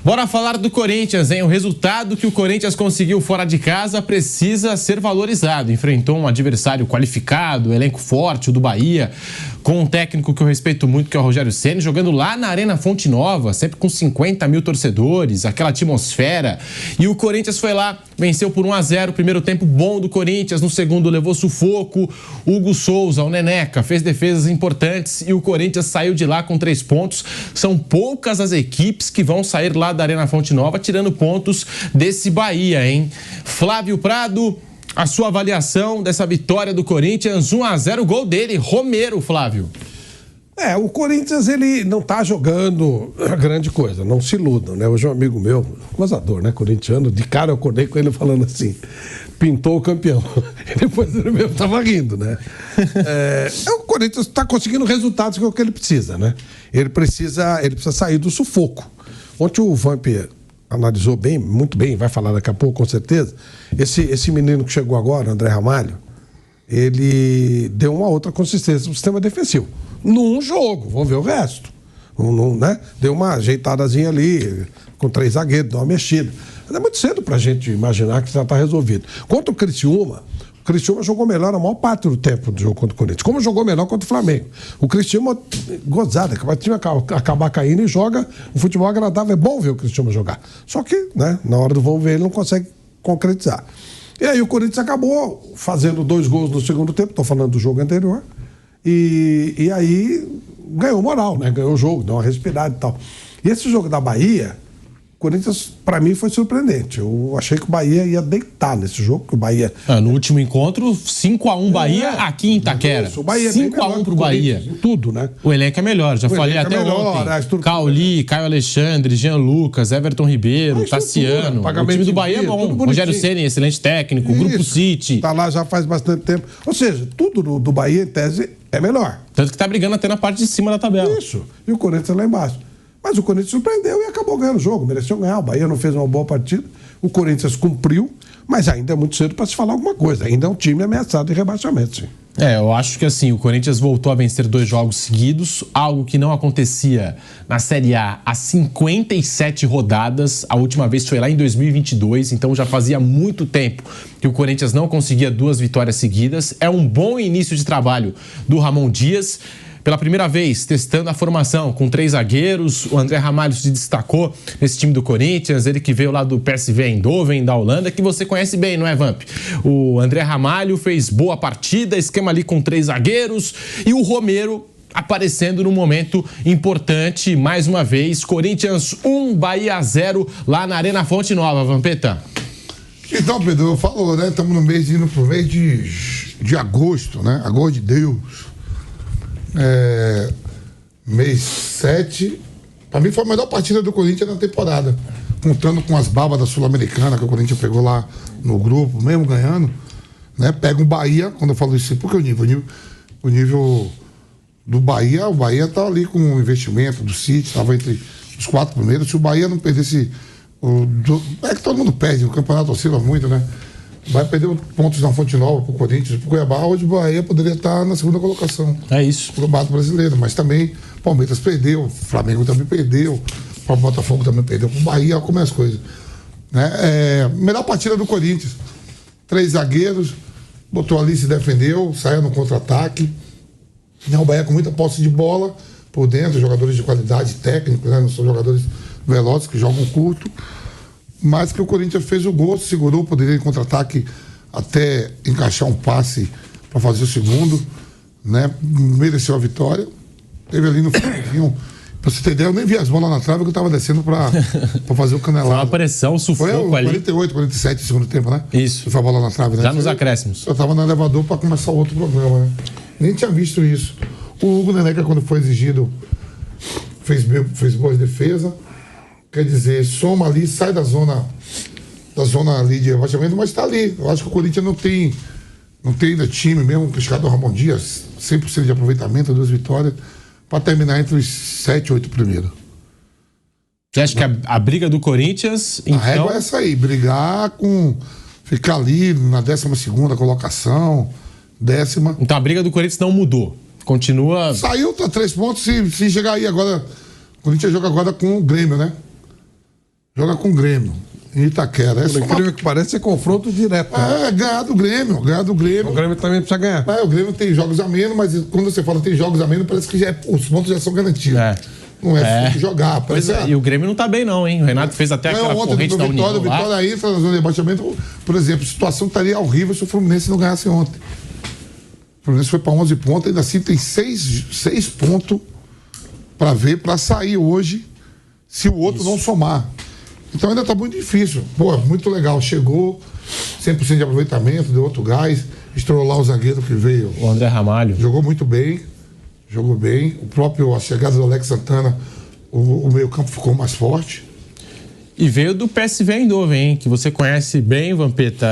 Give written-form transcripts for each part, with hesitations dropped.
Bora falar do Corinthians, hein? O resultado que o Corinthians conseguiu fora de casa precisa ser valorizado. Enfrentou um adversário qualificado, elenco forte, o do Bahia, com um técnico que eu respeito muito, que é o Rogério Ceni, jogando lá na Arena Fonte Nova, sempre com 50 mil torcedores, aquela atmosfera. E o Corinthians foi lá, venceu por 1-0, primeiro tempo bom do Corinthians, no segundo levou sufoco. Hugo Souza, o Neneca, fez defesas importantes e o Corinthians saiu de lá com 3 pontos. São poucas as equipes que vão sair lá da Arena Fonte Nova tirando pontos desse Bahia, hein? Flávio Prado, a sua avaliação dessa vitória do Corinthians, 1-0, gol dele, Romero, Flávio. O Corinthians, ele não tá jogando grande coisa, não se iludam, né? Hoje um amigo meu, gozador, né, corintiano, de cara eu acordei com ele falando assim, pintou o campeão. E depois ele mesmo tava rindo, né? O Corinthians tá conseguindo resultados que é o que ele precisa, né? Ele precisa sair do sufoco. Ontem o Vamp analisou bem, muito bem, vai falar daqui a pouco, com certeza. Esse menino que chegou agora, André Ramalho, ele deu uma outra consistência no sistema defensivo. Num jogo, vamos ver o resto. Né? Deu uma ajeitadazinha ali, com 3 zagueiros, deu uma mexida. Mas é muito cedo pra gente imaginar que já tá resolvido. Quanto o Criciúma jogou melhor a maior parte do tempo do jogo contra o Corinthians. Como jogou melhor contra o Flamengo. O Criciúma, gozada, o time acabar caindo e joga um futebol agradável. É bom ver o Criciúma jogar. Só que, né, na hora do vamos ver, ele não consegue concretizar. E aí o Corinthians acabou fazendo 2 gols no segundo tempo, estou falando do jogo anterior, e aí ganhou moral, né? Ganhou o jogo, deu uma respirada e tal. E esse jogo da Bahia, o Corinthians, para mim, foi surpreendente. Eu achei que o Bahia ia deitar nesse jogo, que o Bahia... No último encontro, 5-1 Bahia aqui em Itaquera. Isso, o Bahia 5-1 pro Bahia. Em tudo, né? O elenco é melhor, já falei até ontem. Cauli, Caio Alexandre, Jean Lucas, Everton Ribeiro, Tassiano. O time do Bahia é bom. Rogério Ceni, excelente técnico. Isso. Grupo City. Tá lá já faz bastante tempo. Ou seja, tudo do Bahia, em tese, é melhor. Tanto que tá brigando até na parte de cima da tabela. Isso. E o Corinthians lá embaixo. Mas o Corinthians surpreendeu e acabou ganhando o jogo. Mereceu ganhar. O Bahia não fez uma boa partida. O Corinthians cumpriu, mas ainda é muito cedo para se falar alguma coisa. Ainda é um time ameaçado de rebaixamento, sim. Eu acho que assim, o Corinthians voltou a vencer 2 jogos seguidos, algo que não acontecia na Série A há 57 rodadas. A última vez foi lá em 2022, então já fazia muito tempo que o Corinthians não conseguia 2 vitórias seguidas. É um bom início de trabalho do Ramon Dias. Pela primeira vez, testando a formação com 3 zagueiros, o André Ramalho se destacou nesse time do Corinthians, ele que veio lá do PSV Eindhoven, da Holanda, que você conhece bem, não é, Vamp? O André Ramalho fez boa partida, esquema ali com 3 zagueiros, e o Romero aparecendo num momento importante, mais uma vez, Corinthians 1, Bahia 0, lá na Arena Fonte Nova, Vampeta. Então, Pedro, falou, né? Estamos indo pro mês de agosto, né? Agosto de Deus. Mês 7, pra mim foi a melhor partida do Corinthians na temporada, contando com as babas da Sul-Americana que o Corinthians pegou lá no grupo, mesmo ganhando, né? Pega o Bahia, quando eu falo isso, porque o nível do Bahia, o Bahia tá ali com o investimento do City, estava entre os 4 primeiros. Se o Bahia não perdesse, é que todo mundo perde, o campeonato oscila muito, né? Vai perder pontos na Fonte Nova pro Corinthians, pro Cuiabá, hoje o Bahia poderia estar na 2ª colocação. É isso. Pro Campeonato Brasileiro, mas também Palmeiras perdeu, Flamengo também perdeu, o Botafogo também perdeu, pro Bahia, como é as coisas. Né? Melhor partida do Corinthians. 3 zagueiros, botou ali, se defendeu, saiu no contra-ataque. O Bahia com muita posse de bola por dentro, jogadores de qualidade técnica, né? Não são jogadores velozes que jogam curto. Mas que o Corinthians fez o gol, segurou, poderia em contra-ataque até encaixar um passe para fazer o segundo, né? Mereceu a vitória. Teve ali no finalzinho, pra você ter ideia, eu nem vi as bolas na trave que eu estava descendo para fazer o canelado. Foi uma pressão, sufoco foi ali. 48, 47 no segundo tempo, né? Isso. Foi a bola na trave, né? Já nos acréscimos. Eu estava no elevador para começar outro programa, né? Nem tinha visto isso. O Hugo Neneca, quando foi exigido, fez boas defesas. Quer dizer, soma ali, sai da zona ali de rebaixamento, mas está ali. Eu acho que o Corinthians não tem ainda time, mesmo com o escada do Ramon Dias, 100% de aproveitamento, 2 vitórias, para terminar entre os 7 e 8 primeiros. Você acha que a briga do Corinthians... A régua é essa aí, ficar ali na 12ª colocação, 10ª. Então a briga do Corinthians não mudou, continua... Saiu, tá 3 pontos, se chegar aí agora... O Corinthians joga agora com o Grêmio, né? joga com o Grêmio, em Itaquera. Por incrível que pareça, é confronto direto. Né? Ganhar do Grêmio. O Grêmio também precisa ganhar. O Grêmio tem jogos a menos, mas quando você fala tem jogos a menos, parece que os pontos já são garantidos. Não é jogar. Pois e o Grêmio não tá bem não, hein? O Renato fez até aquela corrente da União. Vitória aí, na zona de rebaixamento, por exemplo, a situação estaria horrível se o Fluminense não ganhasse ontem. O Fluminense foi para 11 pontos, ainda assim tem 6 pontos para sair hoje, se o outro não somar. Então ainda está muito difícil. Pô, muito legal. Chegou, 100% de aproveitamento, deu outro gás, estourou lá o zagueiro que veio. O André Ramalho. Jogou muito bem. A chegada do Alex Santana, o meio-campo ficou mais forte. E veio do PSV Eindhoven, hein? Que você conhece bem, Vampeta.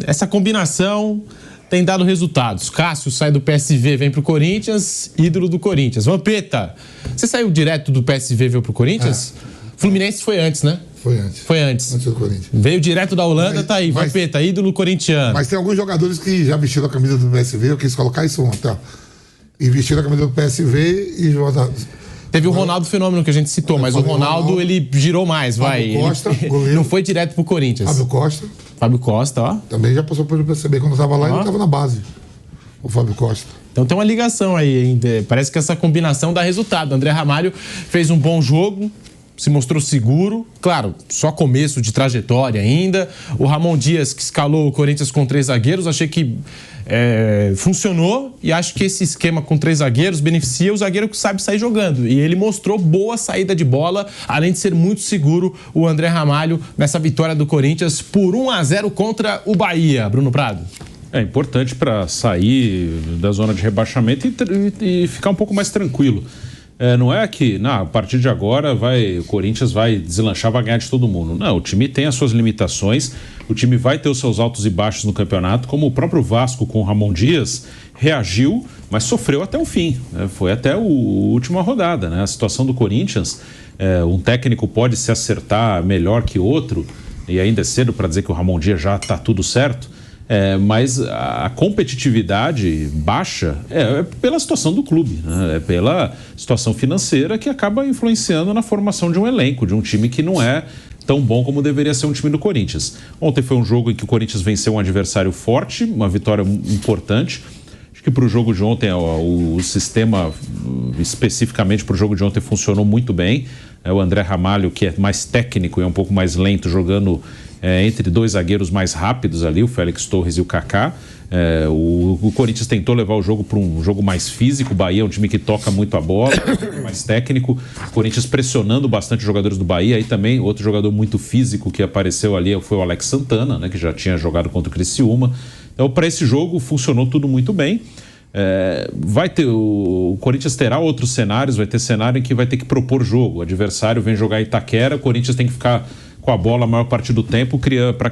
Essa combinação tem dado resultados. Cássio sai do PSV, vem pro Corinthians, ídolo do Corinthians. Vampeta, você saiu direto do PSV e veio pro Corinthians? Fluminense foi antes, né? Foi antes do Corinthians. Veio direto da Holanda, tá aí. Vampeta, ídolo corintiano. Mas tem alguns jogadores que já vestiram a camisa do PSV, eu quis colocar isso ontem, ó. E vestiram a camisa do PSV e jogaram. Teve o Ronaldo Fenômeno que a gente citou, mas o Ronaldo ele girou mais, Fábio Costa, ele não foi direto pro Corinthians. Fábio Costa, ó. Também já passou pelo PSV. Quando eu tava lá, ele tava na base. O Fábio Costa. Então tem uma ligação aí, hein? Parece que essa combinação dá resultado. André Ramalho fez um bom jogo, se mostrou seguro. Claro, só começo de trajetória ainda. O Ramon Dias, que escalou o Corinthians com 3 zagueiros, achei que funcionou. E acho que esse esquema com 3 zagueiros beneficia o zagueiro que sabe sair jogando. E ele mostrou boa saída de bola, além de ser muito seguro o André Ramalho nessa vitória do Corinthians por 1-0 contra o Bahia. Bruno Prado. É importante para sair da zona de rebaixamento e ficar um pouco mais tranquilo. Não é que a partir de agora o Corinthians vai deslanchar, vai ganhar de todo mundo. Não, o time tem as suas limitações, o time vai ter os seus altos e baixos no campeonato, como o próprio Vasco com o Ramon Dias reagiu, mas sofreu até o fim, foi até a última rodada, né? A situação do Corinthians, um técnico pode se acertar melhor que outro, e ainda é cedo para dizer que o Ramon Dias já está tudo certo. Mas a competitividade baixa é pela situação do clube, né? É pela situação financeira que acaba influenciando na formação de um elenco, de um time que não é tão bom como deveria ser um time do Corinthians. Ontem foi um jogo em que o Corinthians venceu um adversário forte, uma vitória importante. Acho que para o jogo de ontem, o sistema especificamente para o jogo de ontem funcionou muito bem. O André Ramalho, que é mais técnico e é um pouco mais lento, jogando entre 2 zagueiros mais rápidos ali, o Félix Torres e o Kaká. O Corinthians tentou levar o jogo para um jogo mais físico. O Bahia é um time que toca muito a bola, mais técnico. O Corinthians pressionando bastante os jogadores do Bahia. Aí também outro jogador muito físico que apareceu ali foi o Alex Santana, né, que já tinha jogado contra o Criciúma. Então, para esse jogo, funcionou tudo muito bem. O Corinthians terá outros cenários, vai ter cenário em que vai ter que propor jogo. O adversário vem jogar em Itaquera, o Corinthians tem que ficar com a bola a maior parte do tempo para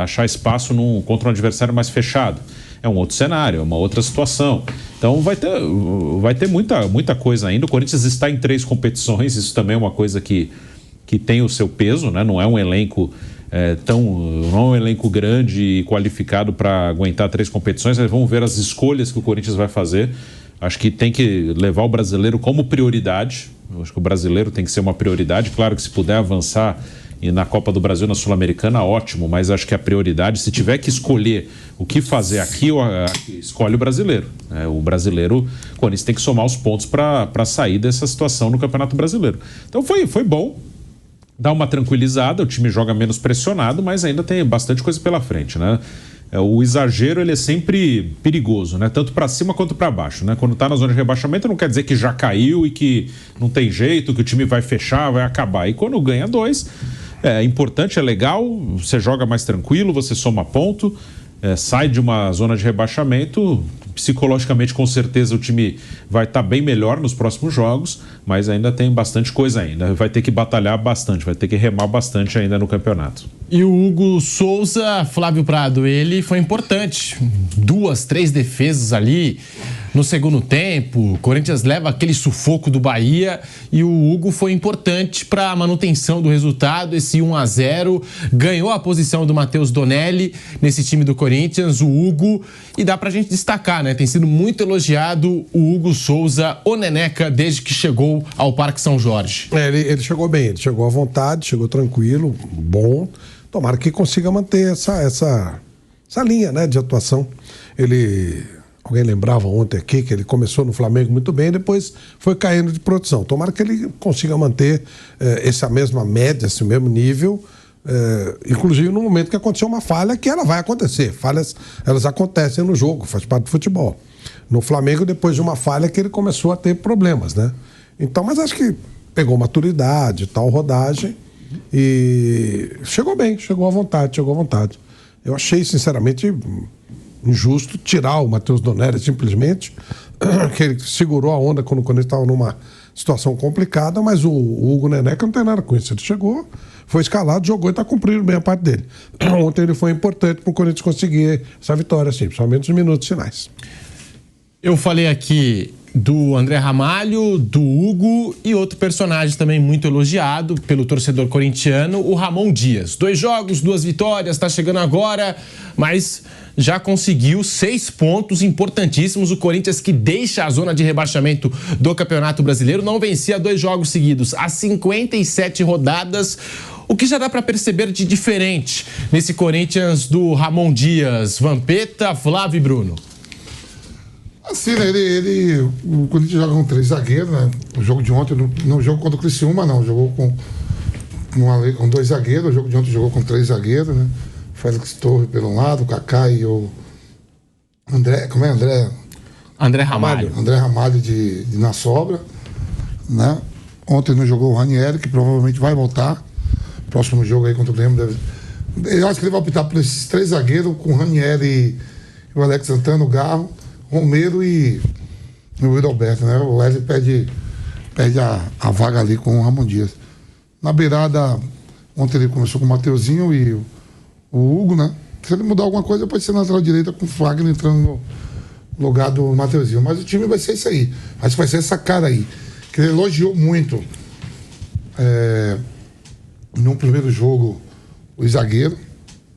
achar espaço contra um adversário mais fechado. É um outro cenário, é uma outra situação. Então vai ter muita coisa ainda. O Corinthians está em 3 competições, isso também é uma coisa que tem o seu peso, né? Não é um elenco não é um elenco grande e qualificado para aguentar 3 competições. Mas vamos ver as escolhas que o Corinthians vai fazer. Acho que tem que levar o brasileiro como prioridade. Eu acho que o brasileiro tem que ser uma prioridade. Claro que se puder avançar e na Copa do Brasil, na Sul-Americana, ótimo, mas acho que a prioridade, se tiver que escolher o que fazer aqui, escolhe o brasileiro. O brasileiro, o Corinthians tem que somar os pontos para sair dessa situação no Campeonato Brasileiro. Então foi bom, dá uma tranquilizada, o time joga menos pressionado, mas ainda tem bastante coisa pela frente, né? O exagero, ele é sempre perigoso, né? Tanto para cima quanto para baixo, né? Quando tá na zona de rebaixamento, não quer dizer que já caiu e que não tem jeito, que o time vai fechar, vai acabar. E quando ganha 2, é importante, é legal, você joga mais tranquilo, você soma ponto, sai de uma zona de rebaixamento, psicologicamente com certeza o time vai estar bem melhor nos próximos jogos, mas ainda tem bastante coisa ainda, vai ter que batalhar bastante, vai ter que remar bastante ainda no campeonato. E o Hugo Souza, Flávio Prado, ele foi importante, 2, 3 defesas ali, no segundo tempo. O Corinthians leva aquele sufoco do Bahia e o Hugo foi importante para a manutenção do resultado. Esse 1-0 ganhou a posição do Matheus Donelli nesse time do Corinthians, o Hugo. E dá pra gente destacar, né? Tem sido muito elogiado o Hugo Souza, o Neneca, desde que chegou ao Parque São Jorge. Ele chegou bem, ele chegou à vontade, chegou tranquilo, bom. Tomara que consiga manter essa linha, né, de atuação. Alguém lembrava ontem aqui que ele começou no Flamengo muito bem, depois foi caindo de produção. Tomara que ele consiga manter essa mesma média, esse mesmo nível, inclusive no momento que aconteceu uma falha, que ela vai acontecer. Falhas, elas acontecem no jogo, faz parte do futebol. No Flamengo, depois de uma falha, que ele começou a ter problemas, né? Então, mas acho que pegou maturidade, tal rodagem, e chegou bem, chegou à vontade. Eu achei, sinceramente, injusto tirar o Matheus Donelli simplesmente, que ele segurou a onda quando ele estava numa situação complicada, mas o Hugo Neneca não tem nada com isso. Ele chegou, foi escalado, jogou e está cumprindo bem a parte dele. Ontem ele foi importante para o Corinthians conseguir essa vitória, assim, principalmente nos minutos finais. Eu falei aqui do André Ramalho, do Hugo e outro personagem também muito elogiado pelo torcedor corintiano, o Ramon Dias. 2 jogos, 2 vitórias, está chegando agora, mas já conseguiu 6 pontos importantíssimos. O Corinthians, que deixa a zona de rebaixamento do Campeonato Brasileiro, não vencia 2 jogos seguidos há 57 rodadas. O que já dá para perceber de diferente nesse Corinthians do Ramon Dias? Vampeta, Flávio e Bruno. Assim, né, o Corinthians joga com 3 zagueiros, né? O jogo de ontem, no jogo contra o Criciúma, não. Jogou com 2 zagueiros. O jogo de ontem jogou com 3 zagueiros, né? Félix Torres pelo lado, o Kaká e o André. Como é André? André Ramalho. André Ramalho na sobra, né? Ontem não jogou o Ranieri, que provavelmente vai voltar. Próximo jogo aí contra o Grêmio. Eu acho que ele vai optar por esses 3 zagueiros, com o Ranieri e o Alex Santana, o Garro, Romero e o Will Alberto, né? O Wesley perde a vaga ali com o Ramon Dias. Na beirada, ontem ele começou com o Mateuzinho e o Hugo, né? Se ele mudar alguma coisa, pode ser na lateral direita com o Fagner entrando no lugar do Mateuzinho. Mas o time vai ser isso aí. Acho que vai ser essa cara aí. Que ele elogiou muito no primeiro jogo o zagueiro,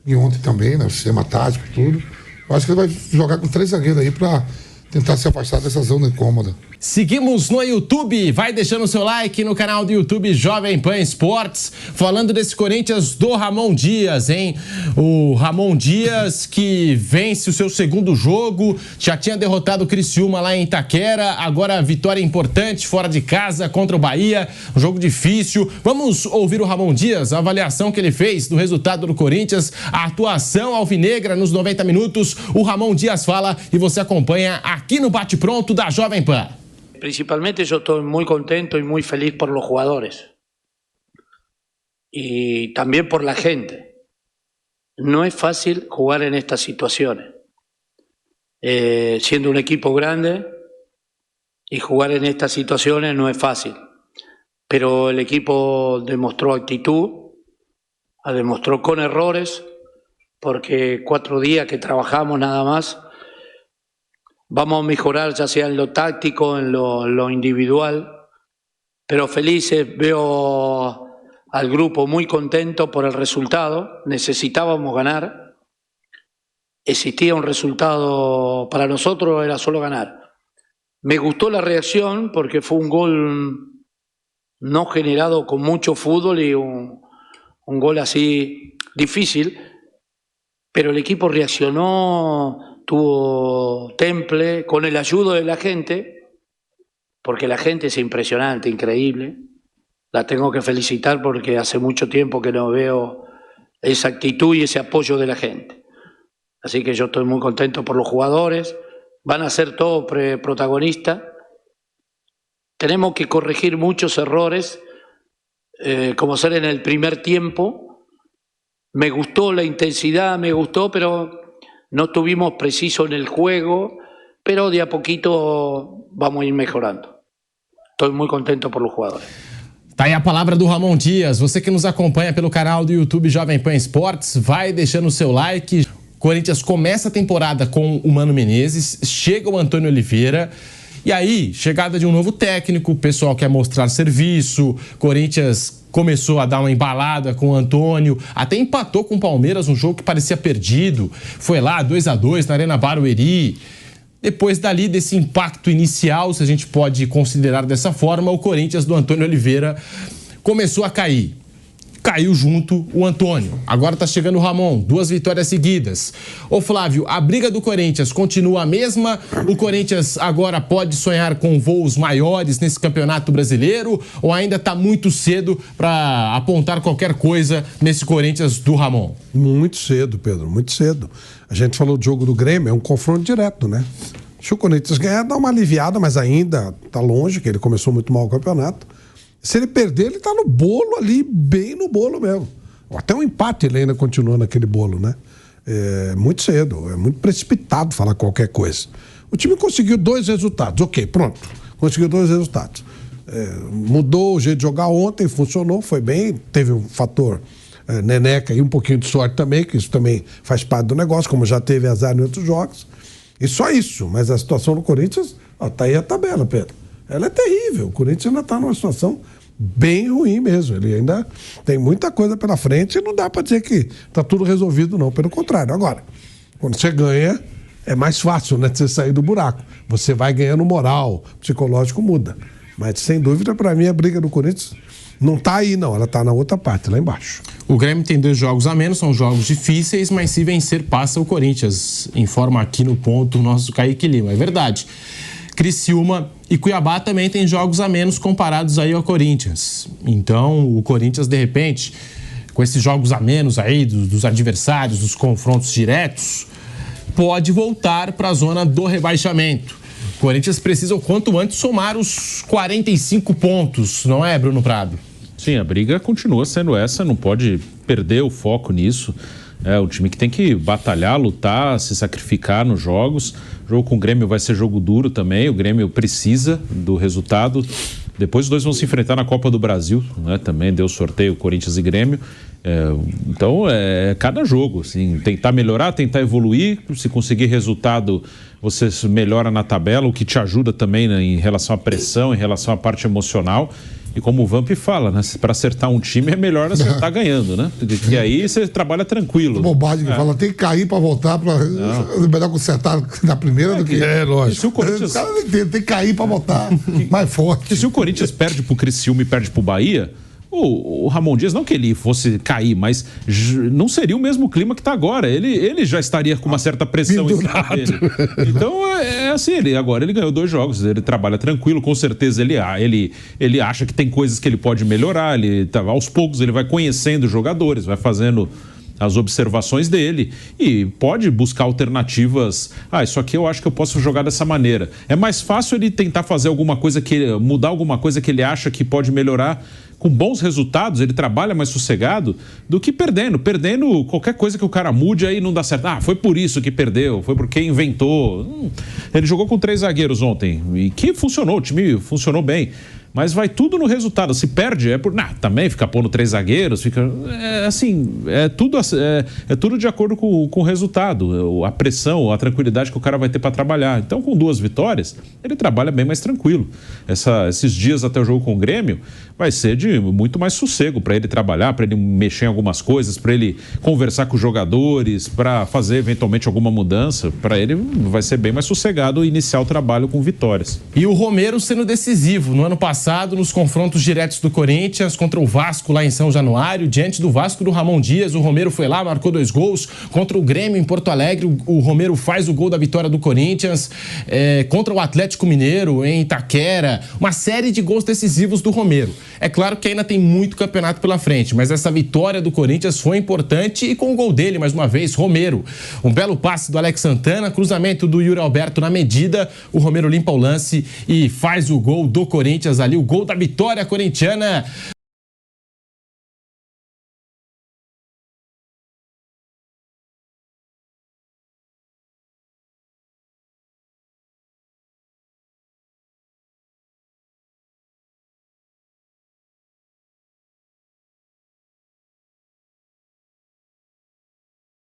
e ontem também, né? O sistema tático e tudo. Eu acho que ele vai jogar com 3 zagueiros aí pra tentar se afastar dessa zona incômoda. Seguimos no YouTube, vai deixando o seu like no canal do YouTube Jovem Pan Esportes, falando desse Corinthians do Ramon Dias, hein? O Ramon Dias que vence o seu segundo jogo, já tinha derrotado o Criciúma lá em Itaquera, agora vitória importante fora de casa contra o Bahia, um jogo difícil. Vamos ouvir o Ramon Dias, a avaliação que ele fez do resultado do Corinthians, a atuação alvinegra nos 90 minutos. O Ramon Dias fala e você acompanha aqui no Bate Pronto da Jovem Pan. Principalmente yo estoy muy contento y muy feliz por los jugadores y también por la gente. No es fácil jugar en estas situaciones, siendo un equipo grande y jugar en estas situaciones no es fácil, pero el equipo demostró actitud, demostró con errores, porque 4 días que trabajamos nada más. Vamos a mejorar ya sea en lo táctico, en lo individual, pero felices, veo al grupo muy contento por el resultado. Necesitábamos ganar, existía un resultado para nosotros, era solo ganar. Me gustó la reacción porque fue un gol no generado con mucho fútbol y un gol así difícil, pero el equipo reaccionó, tuvo temple, con el ayudo de la gente, porque la gente es impresionante, increíble. La tengo que felicitar porque hace mucho tiempo que no veo esa actitud y ese apoyo de la gente. Así que yo estoy muy contento por los jugadores, van a ser todos protagonistas. Tenemos que corregir muchos errores, como ser en el primer tiempo. Me gustó la intensidad, pero no estuvimos precisos en el juego, pero de a poquito vamos a ir mejorando. Estoy muy contento por los jugadores. Tá aí a palavra do Ramon Dias. Você que nos acompanha pelo canal do YouTube Jovem Pan Esportes, vai deixando o seu like. Corinthians começa a temporada com o Mano Menezes, chega o Antônio Oliveira, e aí, chegada de um novo técnico, o pessoal quer mostrar serviço, Corinthians começou a dar uma embalada com o Antônio, até empatou com o Palmeiras, um jogo que parecia perdido, foi lá 2-2 na Arena Barueri. Depois dali, desse impacto inicial, se a gente pode considerar dessa forma, o Corinthians do Antônio Oliveira começou a cair. Caiu junto o Antônio. Agora tá chegando o Ramon, 2 vitórias seguidas. Ô Flávio, a briga do Corinthians continua a mesma? O Corinthians agora pode sonhar com voos maiores nesse Campeonato Brasileiro? Ou ainda tá muito cedo para apontar qualquer coisa nesse Corinthians do Ramon? Muito cedo, Pedro, muito cedo. A gente falou do jogo do Grêmio, é um confronto direto, né? Se o Corinthians ganhar, dá uma aliviada, mas ainda tá longe, que ele começou muito mal o campeonato. Se ele perder, ele tá no bolo ali, bem no bolo mesmo. Até um empate ele ainda continua naquele bolo, né? É muito cedo, é muito precipitado falar qualquer coisa. O time conseguiu 2 resultados, ok, pronto. Conseguiu 2 resultados. Mudou o jeito de jogar ontem, funcionou, foi bem. Teve um fator neneca e um pouquinho de sorte também, que isso também faz parte do negócio, como já teve azar em outros jogos. E só isso, mas a situação do Corinthians, ó, tá aí a tabela, Pedro. Ela é terrível, o Corinthians ainda tá numa situação bem ruim mesmo. Ele ainda tem muita coisa pela frente e não dá para dizer que tá tudo resolvido, não. Pelo contrário. Agora, quando você ganha, é mais fácil, né, de você sair do buraco. Você vai ganhando moral, psicológico muda. Mas, sem dúvida, para mim, a briga do Corinthians não tá aí, não. Ela tá na outra parte, lá embaixo. O Grêmio tem 2 jogos a menos, são jogos difíceis, mas se vencer, passa o Corinthians. Informa aqui no ponto o nosso Kaique Lima. É verdade. Criciúma e Cuiabá também tem jogos a menos comparados aí ao Corinthians. Então, o Corinthians, de repente, com esses jogos a menos aí dos adversários, dos confrontos diretos, pode voltar para a zona do rebaixamento. O Corinthians precisa, o quanto antes, somar os 45 pontos, não é, Bruno Prado? Sim, a briga continua sendo essa, não pode perder o foco nisso. É o time que tem que batalhar, lutar, se sacrificar nos jogos. O jogo com o Grêmio vai ser jogo duro também. O Grêmio precisa do resultado. Depois os dois vão se enfrentar na Copa do Brasil, né? Também deu sorteio Corinthians e Grêmio. Então é cada jogo, assim, tentar melhorar, tentar evoluir. Se conseguir resultado, você melhora na tabela, o que te ajuda também, né, em relação à pressão, em relação à parte emocional. E como o Vamp fala, né? Para acertar um time é melhor acertar ganhando, né? Porque aí você trabalha tranquilo. Bobagem que fala, tem que cair para voltar, é melhor consertar na primeira do que... lógico. Se o Corinthians... tem que cair para voltar mais forte. E se o Corinthians perde pro Criciúma e perde pro Bahia, o Ramon Dias, não que ele fosse cair, mas não seria o mesmo clima que está agora. Ele já estaria com uma certa pressão em cima dele. Então é assim, agora ele ganhou 2 jogos, ele trabalha tranquilo, com certeza ele acha que tem coisas que ele pode melhorar, aos poucos ele vai conhecendo os jogadores, vai fazendo as observações dele e pode buscar alternativas. Isso aqui eu acho que eu posso jogar dessa maneira. É mais fácil ele tentar fazer alguma coisa, mudar alguma coisa que ele acha que pode melhorar com bons resultados, ele trabalha mais sossegado, do que perdendo. Perdendo, qualquer coisa que o cara mude aí não dá certo. Foi por isso que perdeu, foi porque inventou. Ele jogou com 3 zagueiros ontem e que funcionou, o time funcionou bem. Mas vai tudo no resultado. Se perde, também fica pondo 3 zagueiros, fica... É tudo de acordo com o resultado, a pressão, a tranquilidade que o cara vai ter para trabalhar. Então, com 2 vitórias, ele trabalha bem mais tranquilo. Esses dias até o jogo com o Grêmio vai ser de muito mais sossego para ele trabalhar, para ele mexer em algumas coisas, para ele conversar com os jogadores, para fazer eventualmente alguma mudança. Para ele vai ser bem mais sossegado iniciar o trabalho com vitórias. E o Romero sendo decisivo. No ano passado, nos confrontos diretos do Corinthians contra o Vasco lá em São Januário, diante do Vasco do Ramon Dias, o Romero foi lá, marcou 2 gols. Contra o Grêmio em Porto Alegre, o Romero faz o gol da vitória do Corinthians. Contra o Atlético Mineiro em Itaquera, uma série de gols decisivos do Romero. É claro que ainda tem muito campeonato pela frente, mas essa vitória do Corinthians foi importante e com o gol dele, mais uma vez, Romero. Um belo passe do Alex Santana, cruzamento do Yuri Alberto na medida, o Romero limpa o lance e faz o gol do Corinthians ali, o gol da vitória corintiana.